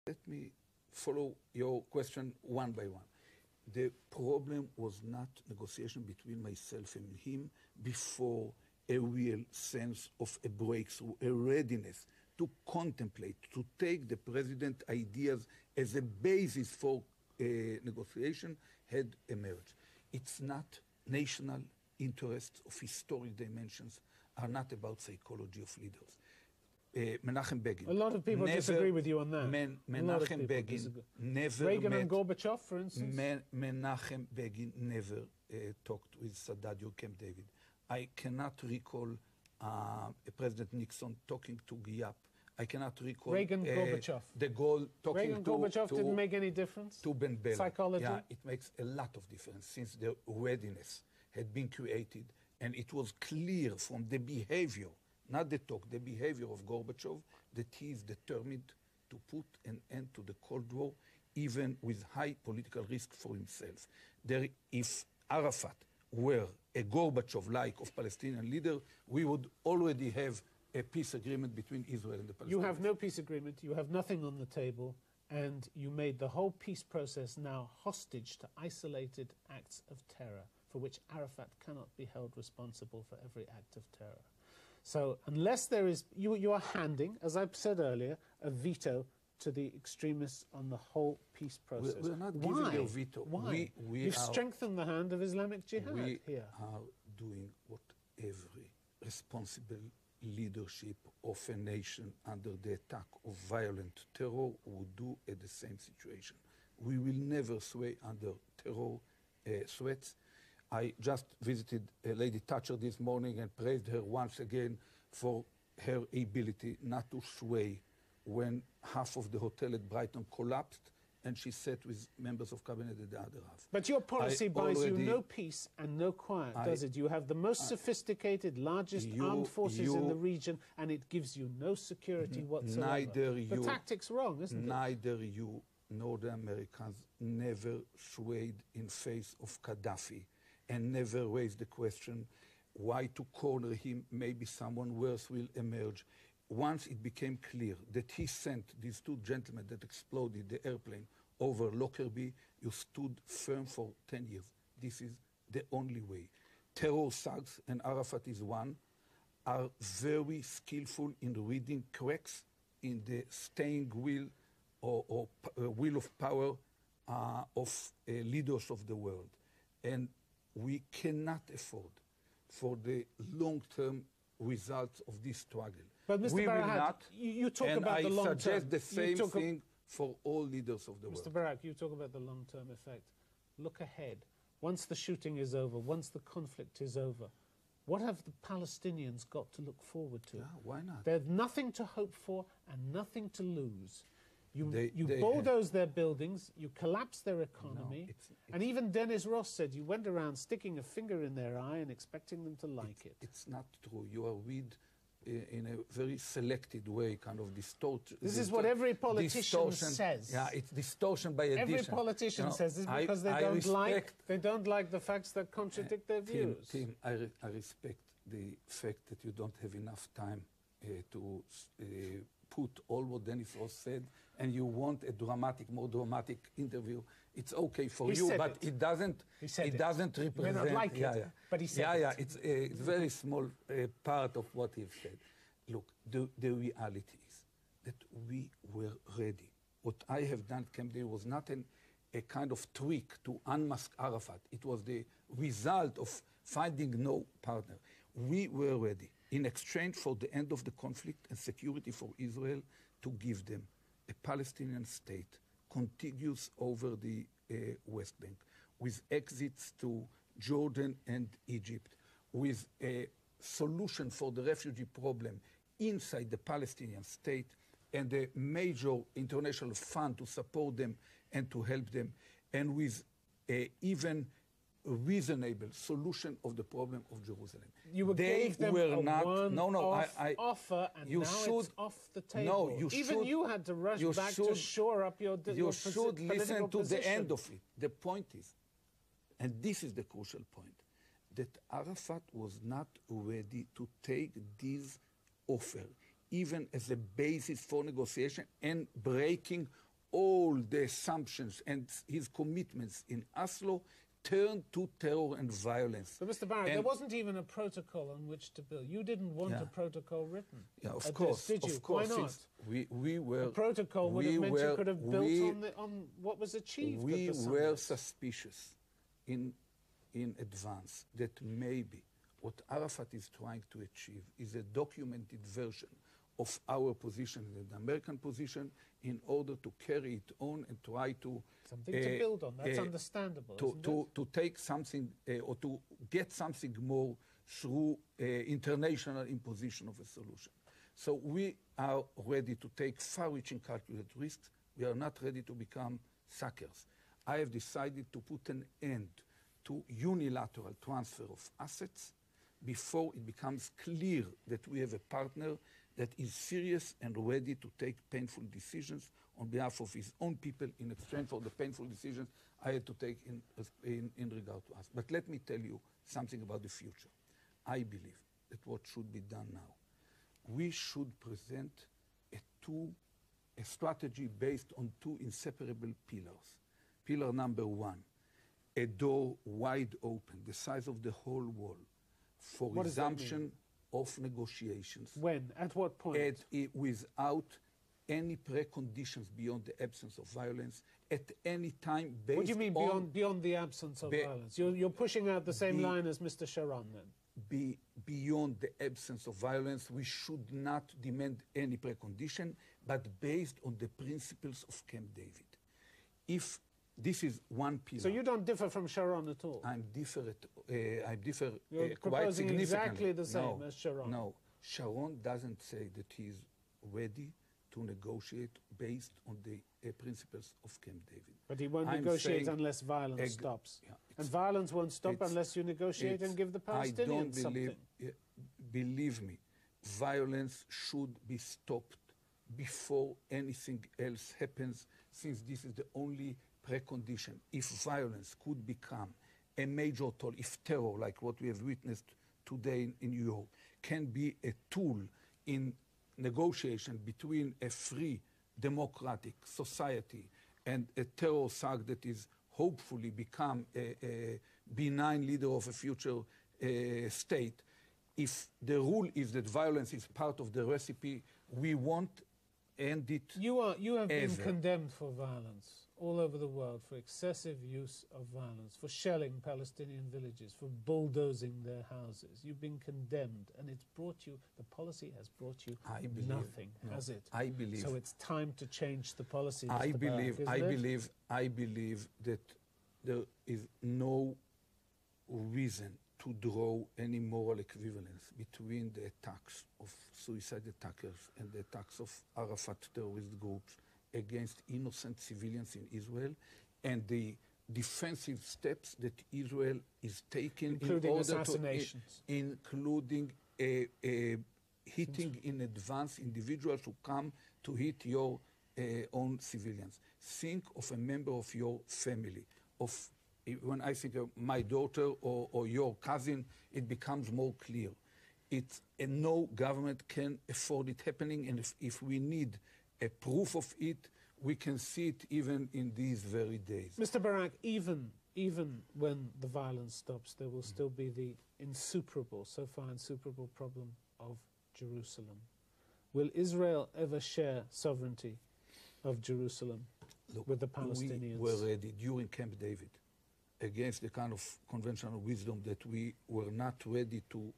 Let me follow your question one by one. The problem was not negotiation between myself and him before a real sense of a breakthrough, a readiness to contemplate, to take the president's ideas as a basis for negotiation had emerged. It's not national interests of historic dimensions are not about psychology of leaders. Menachem Begin. A lot of people disagree with you on that. Menachem Begin never Reagan met, and Gorbachev, for instance? Menachem Begin never talked with Sadat or Camp David. I cannot recall President Nixon talking to Giap. I cannot recall Reagan, Gorbachev. De Gaulle talking Reagan, Gorbachev didn't make any difference? To Ben Bella. Psychology? Yeah, it makes a lot of difference since the readiness had been created and it was clear from the behavior, not the talk, the behavior of Gorbachev, that he is determined to put an end to the Cold War, even with high political risk for himself. If Arafat were a Gorbachev-like of Palestinian leader, we would already have a peace agreement between Israel and the Palestinians. You have no peace agreement, you have nothing on the table, and you made the whole peace process now hostage to isolated acts of terror, for which Arafat cannot be held responsible for every act of terror. So unless there is, you are handing, as I said earlier, a veto to the extremists on the whole peace process. We're not giving a veto. Why? You've strengthened the hand of Islamic Jihad we here. Are doing what every responsible leadership of a nation under the attack of violent terror would do at the same situation. We will never sway under terror threats. I just visited Lady Thatcher this morning and praised her once again for her ability not to sway when half of the hotel at Brighton collapsed and she sat with members of cabinet at the other half. But your policy buys you no peace and no quiet, does it? You have the most sophisticated, largest armed forces in the region, and it gives you no security whatsoever. The tactic's wrong, isn't it? Neither you nor the Americans never swayed in face of Gaddafi and never raised the question why to corner him, maybe someone worse will emerge. Once it became clear that he sent these two gentlemen that exploded the airplane over Lockerbie, you stood firm for 10 years. This is the only way. Terror thugs, and Arafat is one, are very skillful in reading cracks in the staying will or will of power of leaders of the world. And we cannot afford for the long-term results of this struggle. But Mr. Barak, you talk about the long term. And I suggest the same thing for all leaders of the world. Mr. Barak, you talk about the long-term effect. Look ahead. Once the shooting is over, once the conflict is over, what have the Palestinians got to look forward to? Yeah, why not? They have nothing to hope for and nothing to lose. You bulldoze their buildings, you collapse their economy, and even Dennis Ross said you went around sticking a finger in their eye and expecting them to like it. It's not true. You are read in a very selected way, kind of distorted. This is what every politician says. Yeah, it's distortion by addition. Every politician says this because they don't like the facts that contradict their views. Tim, I respect the fact that you don't have enough time to put all what Dennis Ross said, and you want a more dramatic interview. It's okay for you, but it doesn't represent. You may not like it, but he said it. It's a very small part of what he said. Look, the reality is that we were ready. What I have done at Camp David was not a kind of trick to unmask Arafat. It was the result of finding no partner. We were ready in exchange for the end of the conflict and security for Israel to give them a Palestinian state contiguous over the West Bank, with exits to Jordan and Egypt, with a solution for the refugee problem inside the Palestinian state, and a major international fund to support them and to help them, and with a even reasonable solution of the problem of Jerusalem. You gave them a one-off offer, and now it's off the table. No, you had to rush back to shore up your You should listen to position. the end of it. The point is, and this is the crucial point, that Arafat was not ready to take this offer, even as a basis for negotiation and breaking all the assumptions and his commitments in Oslo turned to terror and violence. But Mr. Barak, there wasn't even a protocol on which to build. You didn't want a protocol written. Yeah, of course. Did you? Of course. Why not? We were... A protocol would have meant you could have built on what was achieved at the summit. We were suspicious in advance that maybe what Arafat is trying to achieve is a documented version of our position, the American position, in order to carry it on and try to... Something to build on, that's understandable, to take something, or to get something more through international imposition of a solution. So we are ready to take far-reaching calculated risks. We are not ready to become suckers. I have decided to put an end to unilateral transfer of assets before it becomes clear that we have a partner that is serious and ready to take painful decisions on behalf of his own people in exchange for the painful decisions I had to take in regard to us. But let me tell you something about the future. I believe that what should be done now, we should present a strategy based on two inseparable pillars. Pillar number one, a door wide open, the size of the whole wall, for resumption of negotiations. When? At what point? Without any preconditions beyond the absence of violence, at any time based on... What do you mean beyond the absence of violence? You're pushing out the same line as Mr. Sharon then? Beyond the absence of violence, we should not demand any precondition, but based on the principles of Camp David. If this is one pillar. So you don't differ from Sharon at all? I differ You're quite significantly. Exactly the same as Sharon. No, Sharon doesn't say that he's ready to negotiate based on the principles of Camp David. But he won't negotiate unless violence stops. Yeah, and violence won't stop unless you negotiate and give the Palestinians something. Believe me, violence should be stopped before anything else happens, since this is the only precondition. If violence could become a major tool, if terror, like what we have witnessed today in New York, can be a tool in negotiation between a free democratic society and a terror thug that is hopefully become a benign leader of a future state, if the rule is that violence is part of the recipe, we won't end it. You have been condemned for violence all over the world, for excessive use of violence, for shelling Palestinian villages, for bulldozing their houses. You've been condemned, and it's brought you, the policy has brought you nothing, has it? I believe. So it's time to change the policy, I Mr. Barak, I believe that there is no reason to draw any moral equivalence between the attacks of suicide attackers and the attacks of Arafat terrorist groups against innocent civilians in Israel, and the defensive steps that Israel is taking, including in order assassinations, including hitting in advance individuals who come to hit your own civilians. Think of a member of your family. When I think of my daughter or your cousin, it becomes more clear. No government can afford it happening, and if we need a proof of it, we can see it even in these very days. Mr. Barak, even when the violence stops, there will still be the so far insuperable problem of Jerusalem. Will Israel ever share sovereignty of Jerusalem with the Palestinians? We were ready during Camp David, against the kind of conventional wisdom that we were not ready to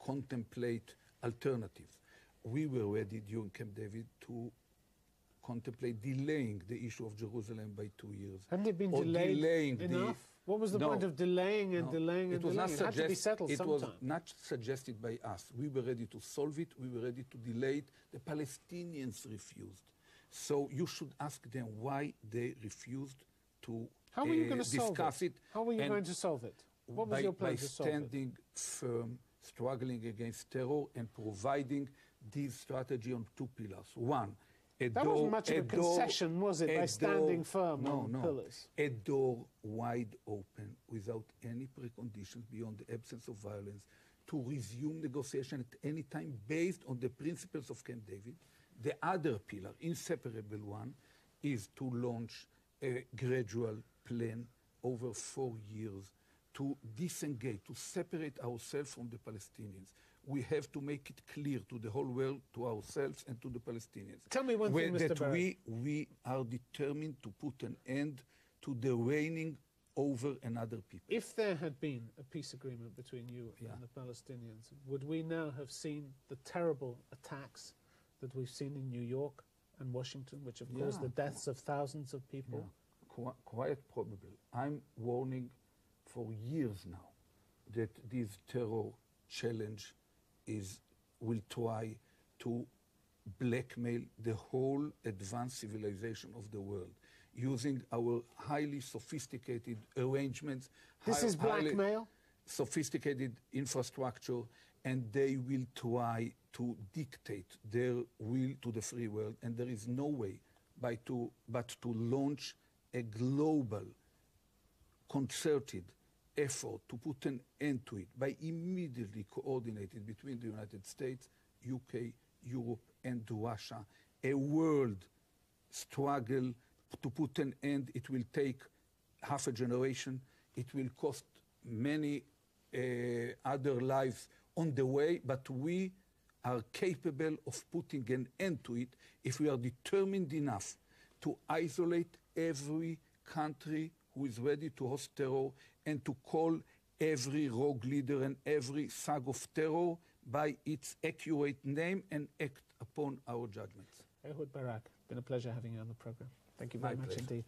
contemplate alternatives. We were ready during Camp David to contemplate delaying the issue of Jerusalem by 2 years. Hadn't it been delayed enough? What was the point of delaying and delaying and delaying? It had to be settled sometime. It was not suggested by us. We were ready to solve it. We were ready to delay it. The Palestinians refused. So you should ask them why they refused to How were you going to discuss it. How were you going to solve it? What was your plan to solve it? By standing firm, struggling against terror, and providing this strategy on two pillars. One, that wasn't much of a concession, was it, by standing firm on pillars? A door wide open, without any preconditions beyond the absence of violence, to resume negotiation at any time based on the principles of Camp David. The other pillar, inseparable one, is to launch a gradual plan over 4 years to disengage, to separate ourselves from the Palestinians. We have to make it clear to the whole world, to ourselves and to the Palestinians. Tell me one thing, Mr. That Barak. we are determined to put an end to the reigning over another people. If there had been a peace agreement between you and the Palestinians, would we now have seen the terrible attacks that we've seen in New York and Washington, which have caused the deaths of thousands of people? Quite probable. I'm warning for years now that this terror challenge will try to blackmail the whole advanced civilization of the world, using our highly sophisticated arrangements. This is blackmail? Sophisticated infrastructure, and they will try to dictate their will to the free world. And there is no way but to launch a global, concerted effort to put an end to it by immediately coordinating between the United States, UK, Europe, and Russia, a world struggle to put an end. It will take half a generation. It will cost many other lives on the way, but we are capable of putting an end to it if we are determined enough to isolate every country who is ready to host terror and to call every rogue leader and every thug of terror by its accurate name and act upon our judgments. Ehud Barak, been a pleasure having you on the program. Thank you very much indeed.